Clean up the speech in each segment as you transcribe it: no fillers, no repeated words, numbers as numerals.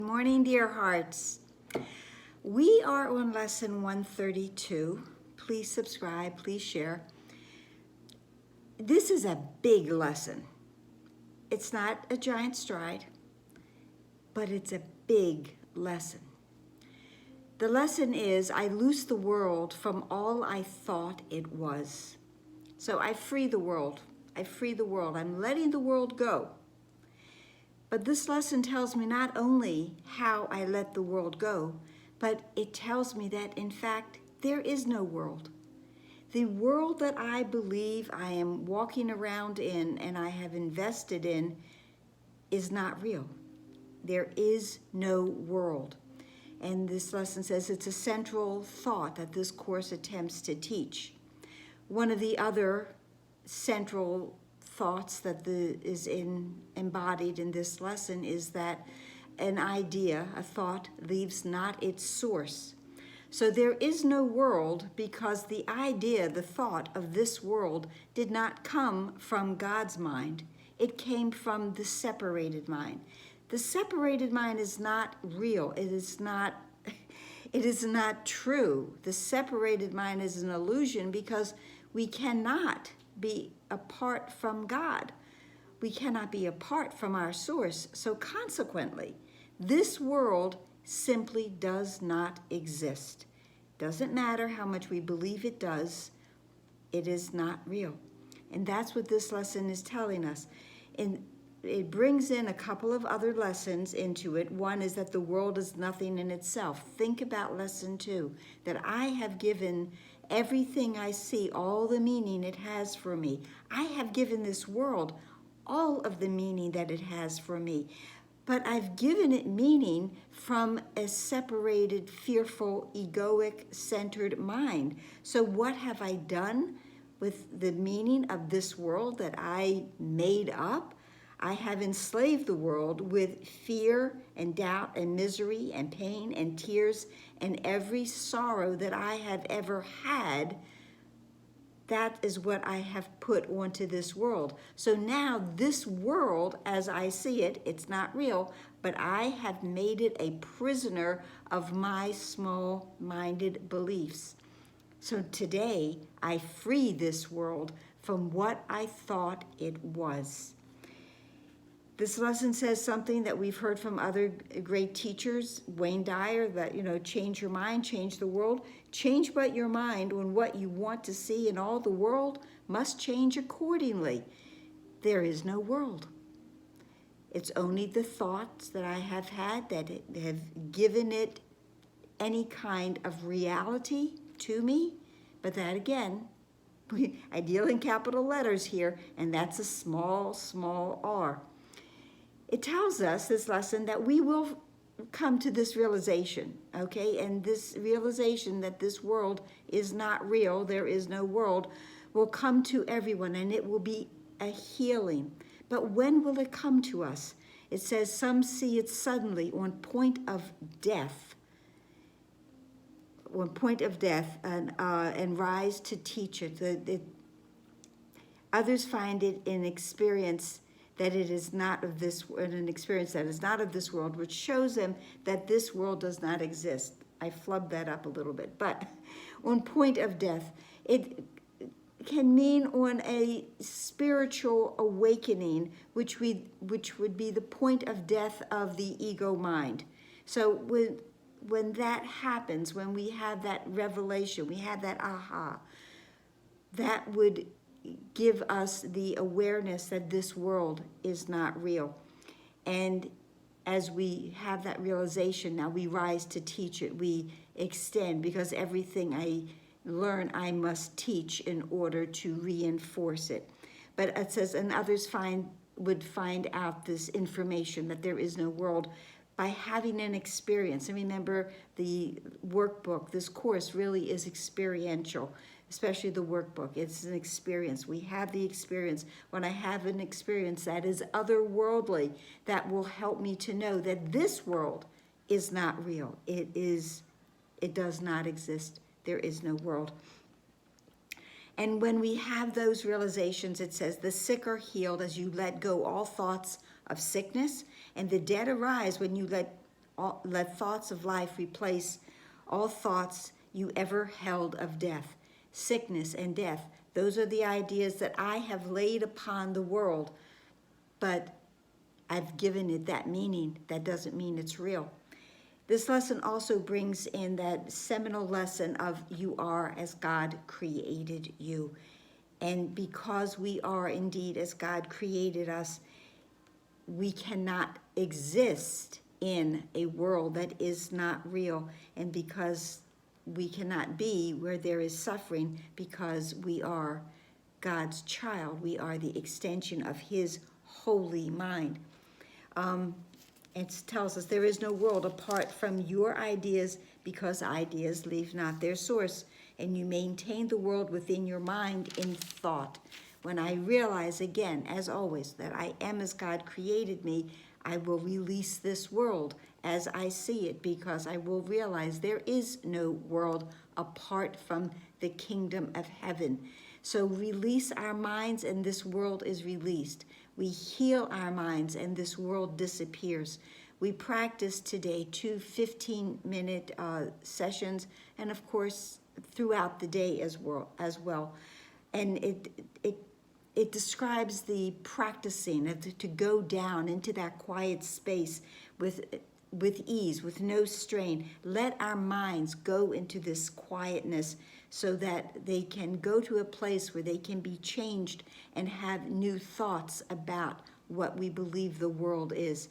Good morning, dear hearts. We are on lesson 132. Please subscribe, please share. This is a big lesson. It's not a giant stride, but it's a big lesson. The lesson is, I loose the world from all I thought it was. So I free the world. I free the world. I'm letting the world go. But this lesson tells me not only how I let the world go, but it tells me that, in fact, there is no world. The world that I believe I am walking around in and I have invested in is not real. There is no world. And this lesson says it's a central thought that this course attempts to teach. One of the other central thoughts that is embodied in this lesson is that an idea, a thought, leaves not its source. So there is no world because the idea, the thought of this world did not come from God's mind. It came from the separated mind. The separated mind is not real. It is not true. The separated mind is an illusion because we cannot be apart from God. We cannot be apart from our source. So consequently, this world simply does not exist. Doesn't matter how much we believe it does, it is not real. And that's what this lesson is telling us. And it brings in a couple of other lessons into it. One is that the world is nothing in itself. Think about lesson 2, that I have given everything I see, all the meaning it has for me. I have given this world all of the meaning that it has for me. But I've given it meaning from a separated, fearful, egoic, centered mind. So what have I done with the meaning of this world that I made up? I have enslaved the world with fear and doubt and misery and pain and tears and every sorrow that I have ever had. That is what I have put onto this world. So now this world, as I see it, it's not real, but I have made it a prisoner of my small-minded beliefs. So today, I free this world from what I thought it was. This lesson says something that we've heard from other great teachers, Wayne Dyer, that, change your mind, change the world. Change but your mind on what you want to see in all the world must change accordingly. There is no world. It's only the thoughts that I have had that have given it any kind of reality to me. But that again, I deal in capital letters here, and that's a small, small r. It tells us, this lesson, that we will come to this realization, okay? And this realization that this world is not real, there is no world, will come to everyone, and it will be a healing. But when will it come to us? It says some see it suddenly on point of death. On point of death, and rise to teach it. Others find it in experience that it is not of this, an experience that is not of this world, which shows them that this world does not exist. I flubbed that up a little bit, but on point of death, it can mean on a spiritual awakening, which would be the point of death of the ego mind. So when that happens, when we have that revelation, we have that aha, that would give us the awareness that this world is not real. And as we have that realization, now we rise to teach it. We extend, because everything I learn, I must teach in order to reinforce it. But it says, and others would find out this information that there is no world by having an experience. And remember, the workbook, this course really is experiential, especially the workbook. It's an experience. We have the experience. When I have an experience that is otherworldly, that will help me to know that this world is not real. It does not exist. There is no world. And when we have those realizations, it says, the sick are healed as you let go all thoughts of sickness, and the dead arise when you let Let thoughts of life replace all thoughts you ever held of death, sickness, and death. Those are the ideas that I have laid upon the world, but I've given it that meaning. That doesn't mean it's real. This lesson also brings in that seminal lesson of you are as God created you. And because we are indeed as God created us, we cannot exist in a world that is not real. And because we cannot be where there is suffering, because we are God's child, we are the extension of his holy mind. It tells us there is no world apart from your ideas, because ideas leave not their source, and you maintain the world within your mind in thought. When I realize again, as always, that I am as God created me, I will release this world as I see it, because I will realize there is no world apart from the kingdom of heaven. So release our minds and this world is released. We heal our minds and this world disappears. We practice today 2 15-minute sessions, and of course throughout the day as well. And it describes the practicing of to go down into that quiet space with ease, with no strain. Let our minds go into this quietness so that they can go to a place where they can be changed and have new thoughts about what we believe the world is.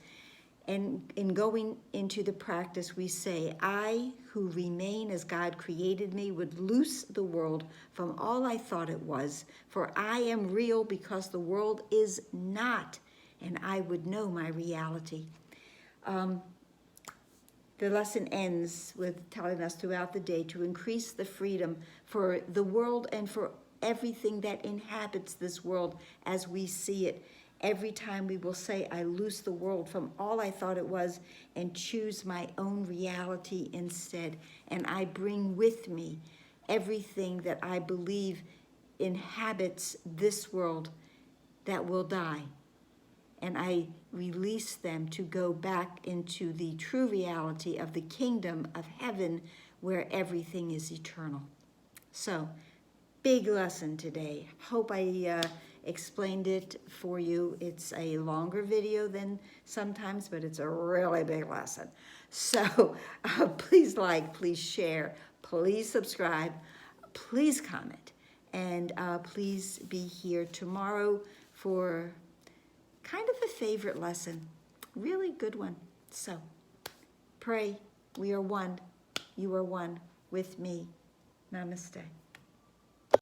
And in going into the practice, we say, I, who remain as God created me, would loose the world from all I thought it was, for I am real because the world is not, and I would know my reality. The lesson ends with telling us throughout the day to increase the freedom for the world and for everything that inhabits this world as we see it. Every time we will say, I loose the world from all I thought it was and choose my own reality instead. And I bring with me everything that I believe inhabits this world that will die. And I release them to go back into the true reality of the kingdom of heaven where everything is eternal. So, big lesson today. Hope I explained it for you. It's a longer video than sometimes, but it's a really big lesson. So please like, please share, please subscribe, please comment, and please be here tomorrow for kind of a favorite lesson, really good one. So pray. We are one. You are one with me. Namaste.